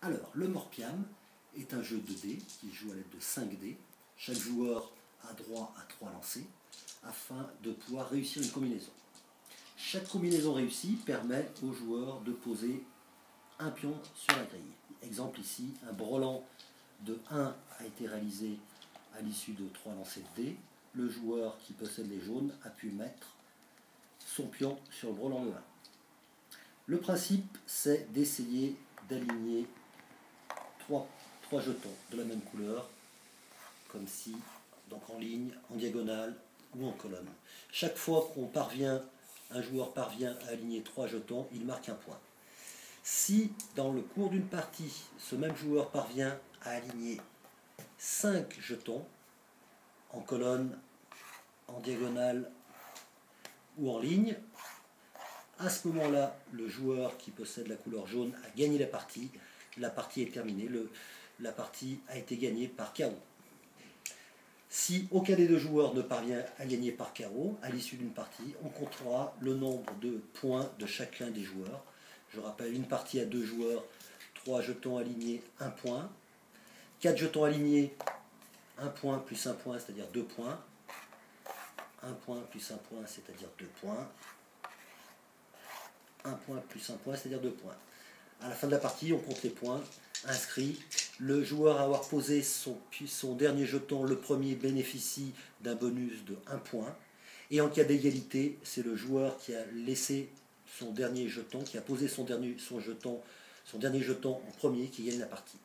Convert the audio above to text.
Alors, le Morpiam est un jeu de dés qui joue à l'aide de 5 dés. Chaque joueur a droit à 3 lancers afin de pouvoir réussir une combinaison. Chaque combinaison réussie permet au joueur de poser un pion sur la grille. Exemple ici, un brelan de 1 a été réalisé à l'issue de 3 lancers de dés. Le joueur qui possède les jaunes a pu mettre son pion sur le brelan de 1. Le principe, c'est d'essayer d'aligner 3 jetons de la même couleur, comme ci, donc en ligne, en diagonale ou en colonne. Chaque fois un joueur parvient à aligner 3 jetons, il marque un point. Si dans le cours d'une partie, ce même joueur parvient à aligner 5 jetons, en colonne, en diagonale ou en ligne, à ce moment-là, le joueur qui possède la couleur jaune a gagné la partie est terminée, la partie a été gagnée par KO. Si aucun des deux joueurs ne parvient à gagner par KO, à l'issue d'une partie, on comptera le nombre de points de chacun des joueurs. Je rappelle, une partie à 2 joueurs, 3 jetons alignés, 1 point. 4 jetons alignés, 1 point plus 1 point, c'est-à-dire 2 points. 1 point plus 1 point, c'est-à-dire 2 points. 1 point plus 1 point, c'est-à-dire 2 points. À la fin de la partie, on compte les points inscrits. Le joueur à avoir posé son dernier jeton, le premier, bénéficie d'un bonus de 1 point. Et en cas d'égalité, c'est le joueur qui a laissé son dernier jeton, qui a posé son dernier jeton en premier, qui gagne la partie.